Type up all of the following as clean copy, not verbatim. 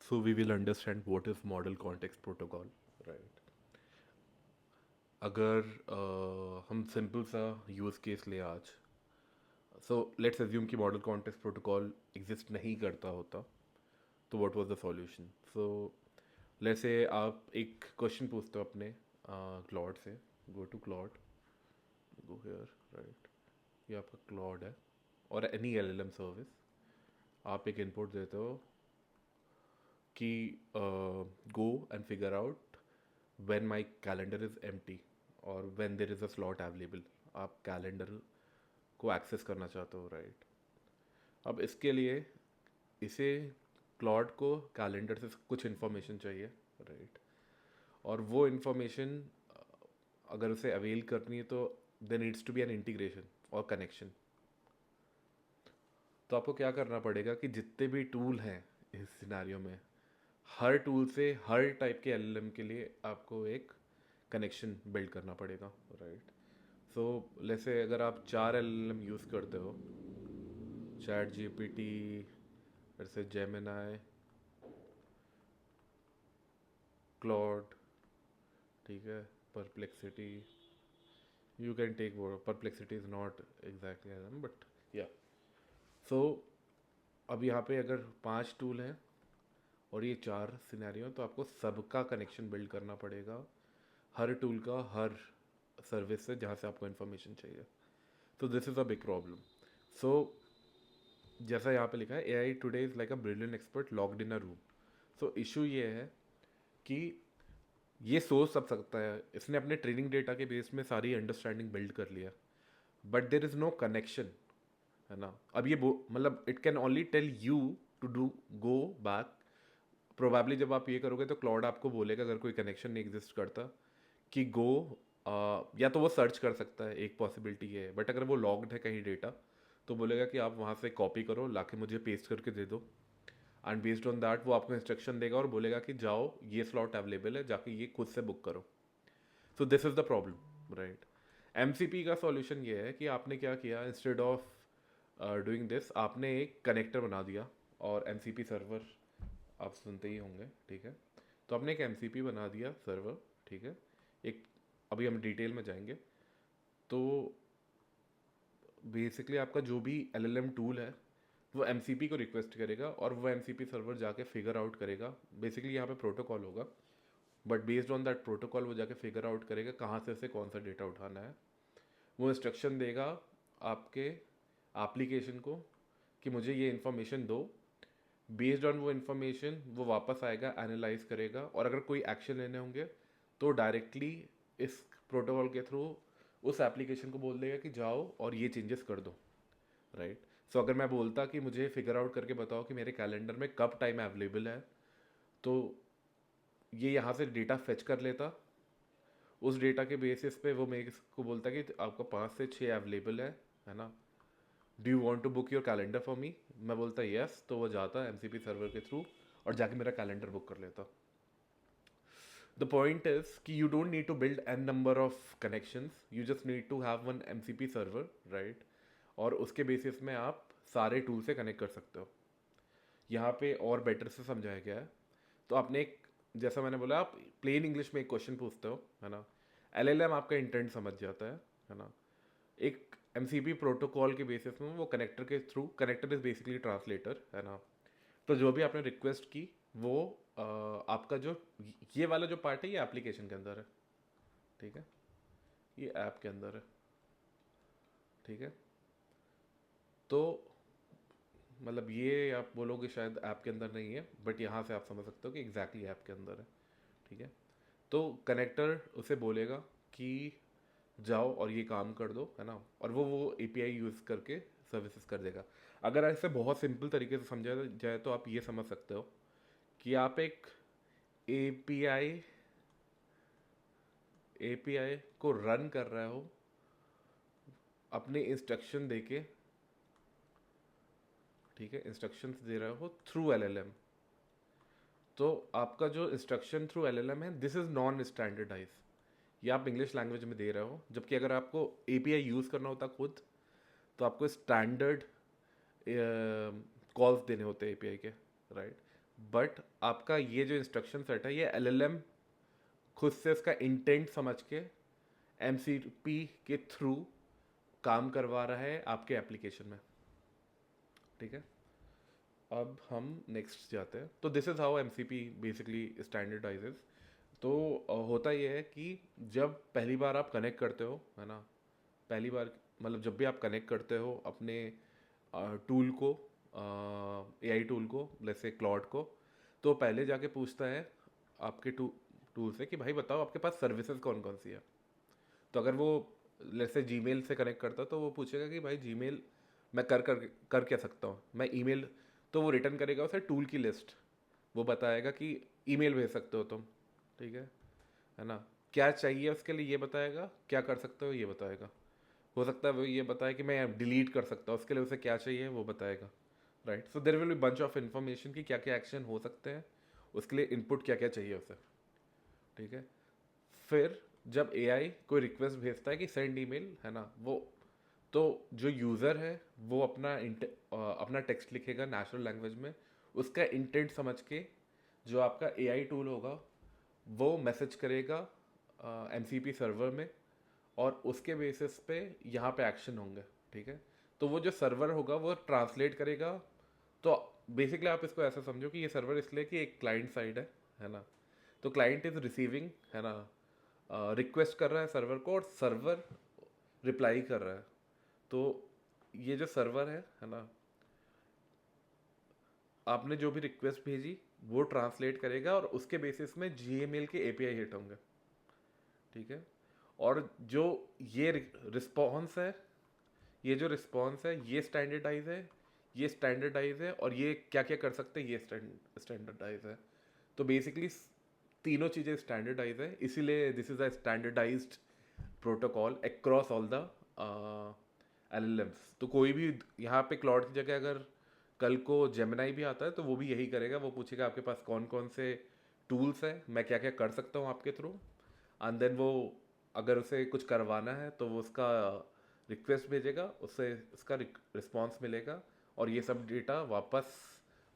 So we will understand what is model context protocol, right? अगर हम simple सा use case ले आज, सो लेट्स अज्यूम कि मॉडल कॉन्टेक्स्ट प्रोटोकॉल एग्जिस्ट नहीं करता होता, तो what was the solution? So let's say आप एक क्वेश्चन पूछते हो अपने क्लॉड से, go to Claude, go here, right? ये आपका क्लॉड है और एनी एलएलएम सर्विस, आप एक इनपुट देते हो कि go and figure out when my calendar is empty और when there is a slot available. आप कैलेंडर को एक्सेस करना चाहते हो, राइट? अब इसके लिए इसे क्लॉड को कैलेंडर से कुछ इन्फॉर्मेशन चाहिए, राइट? और वो इन्फॉर्मेशन अगर उसे अवेल करनी है तो there needs to be an integration और कनेक्शन। तो आपको क्या करना पड़ेगा कि जितने भी टूल हैं इस सिनेरियो में, हर टूल से हर टाइप के एलएलएम के लिए आपको एक कनेक्शन बिल्ड करना पड़ेगा, राइट? सो जैसे अगर आप 4 एलएलएम यूज़ करते हो, चैट जीपीटी, जैसे जेमिनाई, क्लॉड, ठीक है, परप्लेक्सिटी, यू कैन टेक वो, perplexity is not exactly LLM but या। सो अब यहाँ पे अगर 5 टूल हैं और ये 4 सिनेरियो, तो आपको सबका कनेक्शन बिल्ड करना पड़ेगा, हर टूल का हर सर्विस से जहाँ से आपको इन्फॉर्मेशन चाहिए। तो this is a big problem. So जैसा यहाँ पे लिखा है, A I today is like a brilliant expert locked in a room. So issue ये है कि ये सोच सब सकता है, इसने अपने ट्रेनिंग डेटा के बेस में सारी अंडरस्टैंडिंग बिल्ड कर लिया, but there is no connection, है ना? अब ये मतलब it can only tell you to do go back. Probably जब आप ये करोगे तो क्लाउड आपको बोलेगा, अगर कोई कनेक्शन नहीं एग्जिस्ट करता, कि गो, या तो वो सर्च कर सकता है, एक पॉसिबिलिटी ये है, बट अगर वो लॉग्ड है कहीं डेटा, तो बोलेगा कि आप वहाँ से कॉपी करो, लाके मुझे पेस्ट करके दे दो, एंड बेस्ड ऑन दैट वो आपको इंस्ट्रक्शन देगा और बोलेगा कि जाओ ये स्लॉट अवेलेबल है, जाके ये खुद से बुक करो। सो this is the problem, right? MCP का सॉल्यूशन ये है कि आपने क्या किया, इंस्टेड ऑफ डूइंग दिस, आपने एक कनेक्टर बना दिया, और एमसीपी सर्वर आप सुनते ही होंगे, ठीक है? तो आपने एक एमसीपी बना दिया सर्वर, ठीक है? एक, अभी हम डिटेल में जाएंगे। तो बेसिकली आपका जो भी एलएलएम टूल है वो एमसीपी को रिक्वेस्ट करेगा और वो एमसीपी सर्वर जाके फिगर आउट करेगा। बेसिकली यहाँ पे प्रोटोकॉल होगा, but based on that protocol वो जाके फिगर आउट करेगा कहाँ से उसे कौन सा डेटा उठाना है। वो इंस्ट्रक्शन देगा आपके एप्लीकेशन को कि मुझे ये इन्फॉर्मेशन दो। बेस्ड ऑन वो इन्फॉर्मेशन वो वापस आएगा, एनालाइज करेगा, और अगर कोई एक्शन लेने होंगे तो डायरेक्टली इस प्रोटोकॉल के थ्रू उस एप्लीकेशन को बोल देगा कि जाओ और ये चेंजेस कर दो, राइट? सो अगर मैं बोलता कि मुझे फिगर आउट करके बताओ कि मेरे कैलेंडर में कब टाइम अवेलेबल है, तो ये यहाँ से डेटा फेच कर लेता। उस डेटा के बेसिस पे वो मेरे को बोलता कि आपका 5 से 6 अवेलेबल है ना? Do you want to book your calendar for me? मैं बोलता यस, तो वो जाता एमसीपी सर्वर के थ्रू और जाके मेरा कैलेंडर बुक कर लेता। द पॉइंट इज कि you don't need to build an number of connections, you just need to have one MCP server, right? और उसके बेसिस में आप सारे टूल से कनेक्ट कर सकते हो। यहाँ पे और बेटर से समझाया गया है। तो आपने एक, जैसा मैंने बोला, आप प्लेन इंग्लिश में एक क्वेश्चन पूछते हो, है ना? एलएलएम आपका इंटेंट समझ जाता है ना? एक एमसीपी प्रोटोकॉल के बेसिस में वो कनेक्टर के through, connector is basically translator, है ना? तो जो भी आपने रिक्वेस्ट की वो आपका जो ये वाला जो पार्ट है ये एप्लीकेशन के अंदर है, ठीक है? ये ऐप के अंदर है, ठीक है? तो मतलब ये आप बोलोगे शायद ऐप के अंदर नहीं है, बट यहाँ से आप समझ सकते हो कि एग्जैक्टली ऐप के अंदर है, ठीक है? तो कनेक्टर उसे बोलेगा कि जाओ और ये काम कर दो, है ना? और वो एपीआई यूज़ करके सर्विसेज कर देगा। अगर ऐसे बहुत सिंपल तरीके से समझा जाए तो आप ये समझ सकते हो कि आप एक एपीआई एपीआई को रन कर रहे हो अपने इंस्ट्रक्शन देके, ठीक है? इंस्ट्रक्शंस दे रहे हो थ्रू एलएलएम। तो आपका जो इंस्ट्रक्शन थ्रू एलएलएम है, दिस इज़ नॉन स्टैंडर्डाइज, ये आप इंग्लिश लैंग्वेज में दे रहे हो, जबकि अगर आपको एपीआई यूज़ करना होता खुद, तो आपको स्टैंडर्ड कॉल्स देने होते हैं एपीआई के, राइट? बट आपका ये जो इंस्ट्रक्शन सेट है ये एलएलएम खुद से इसका इंटेंट समझ के एमसीपी के थ्रू काम करवा रहा है आपके एप्लीकेशन में, ठीक है। अब हम नेक्स्ट जाते हैं। तो this is how MCP basically standardises. तो होता ये है कि जब पहली बार आप कनेक्ट करते हो, है ना, पहली बार मतलब जब भी आप कनेक्ट करते हो अपने टूल को, एआई टूल को, जैसे क्लॉड को, तो पहले जाके पूछता है आपके टूल से कि भाई बताओ आपके पास सर्विसेज कौन कौन सी है। तो अगर वो जैसे जीमेल से कनेक्ट करता तो वो पूछेगा कि भाई जीमेल मैं कर क्या सकता हूँ, मैं ईमेल, तो वो रिटर्न करेगा उसे टूल की लिस्ट, वो बताएगा कि ईमेल भेज सकते हो तुम, ठीक है ना, क्या चाहिए उसके लिए ये बताएगा, क्या कर सकते हो ये बताएगा, हो सकता है वो ये बताए कि मैं डिलीट कर सकता हूँ, उसके लिए उसे क्या चाहिए वो बताएगा, right. So there will be bunch of information कि क्या क्या एक्शन हो सकते हैं, उसके लिए इनपुट क्या क्या चाहिए उसे, ठीक है। फिर जब एआई कोई रिक्वेस्ट भेजता है कि सेंड ईमेल, है ना, वो तो जो यूज़र है वो अपना टेक्स्ट लिखेगा नेचुरल लैंग्वेज में, उसका इंटेंट समझ के जो आपका एआई टूल होगा वो मैसेज करेगा एमसीपी सर्वर में, और उसके बेसिस पे यहाँ पे एक्शन होंगे, ठीक है। तो वो जो सर्वर होगा वो ट्रांसलेट करेगा। तो बेसिकली आप इसको ऐसा समझो कि ये सर्वर इसलिए कि एक क्लाइंट साइड है ना, तो क्लाइंट इज रिसीविंग, है ना, रिक्वेस्ट कर रहा है सर्वर को, और सर्वर रिप्लाई कर रहा है। तो ये जो सर्वर है ना, आपने जो भी रिक्वेस्ट भेजी वो ट्रांसलेट करेगा और उसके बेसिस में जीमेल के एपीआई हिट होंगे, ठीक है। और जो ये रिस्पॉन्स है, ये जो रिस्पॉन्स है ये स्टैंडर्डाइज है, ये स्टैंडर्डाइज है, और ये क्या क्या कर सकते हैं ये स्टैंडर्डाइज है। तो बेसिकली तीनों चीज़ें स्टैंडर्डाइज है, इसीलिए this is a standardized protocol across all the LLMs. तो कोई भी यहाँ पे क्लॉड की जगह अगर कल को जेमिनाई भी आता है तो वो भी यही करेगा, वो पूछेगा आपके पास कौन कौन से टूल्स हैं, मैं क्या क्या कर सकता हूँ आपके थ्रू, एंड देन वो अगर उसे कुछ करवाना है तो वो उसका रिक्वेस्ट भेजेगा, उससे उसका रिस्पॉन्स मिलेगा, और ये सब डेटा वापस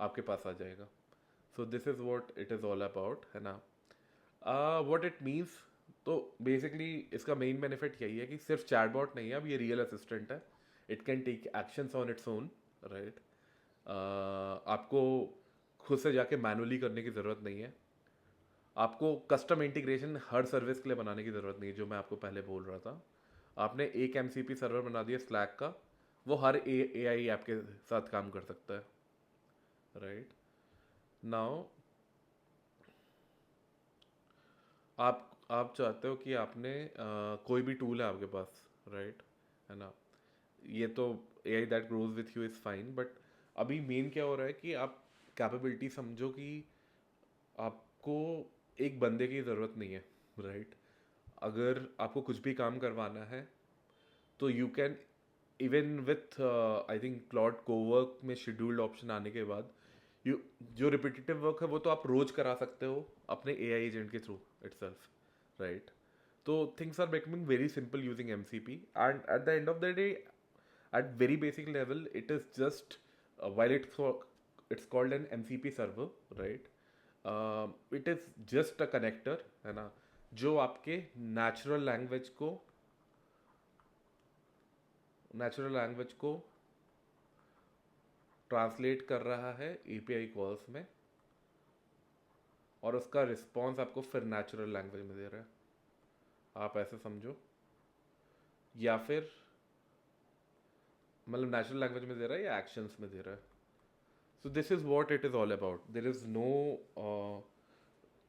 आपके पास आ जाएगा। So this is what it is all about, है ना। व्हाट इट मीन्स, तो बेसिकली इसका मेन बेनिफिट यही है कि सिर्फ चैटबॉट नहीं है, अब ये रियल असिस्टेंट है, it can take actions on its own, right. आपको खुद से जाके मैनुअली करने की ज़रूरत नहीं है, आपको कस्टम इंटीग्रेशन हर सर्विस के लिए बनाने की ज़रूरत नहीं है, जो मैं आपको पहले बोल रहा था। आपने एक एमसीपी सर्वर बना दिया स्लैक का, वो हर एआई ऐप के साथ काम कर सकता है, राइट। नाउ आप चाहते हो कि आपने कोई भी टूल है आपके पास, राइट, है ना, ये तो AI that grows with you is fine, but अभी मेन क्या हो रहा है कि आप कैपेबिलिटी समझो कि आपको एक बंदे की ज़रूरत नहीं है, राइट। अगर आपको कुछ भी काम करवाना है तो you can even with I think cloud Cowork में शेड्यूल्ड ऑप्शन आने के बाद, यू जो रिपीटेटिव वर्क है वो तो आप रोज करा सकते हो अपने एआई एजेंट के थ्रू इटसेल्फ, राइट। तो things are becoming very simple using MCP, and at the end of the day at very basic level it is just while it's called an mcp server, right, it is just a connector, है ना, जो आपके natural language को translate कर रहा है API calls में, और उसका रिस्पॉन्स आपको फिर नेचुरल लैंग्वेज में दे रहा है, आप ऐसे समझो, या फिर मतलब नेचुरल लैंग्वेज में दे रहा है या एक्शंस में दे रहा है। So this is what it is all about. There is no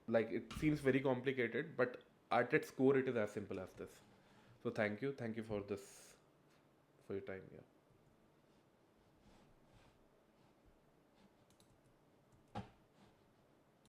like it seems very complicated, but at its core it is as simple as this. So thank you for this, for your time. Yeah.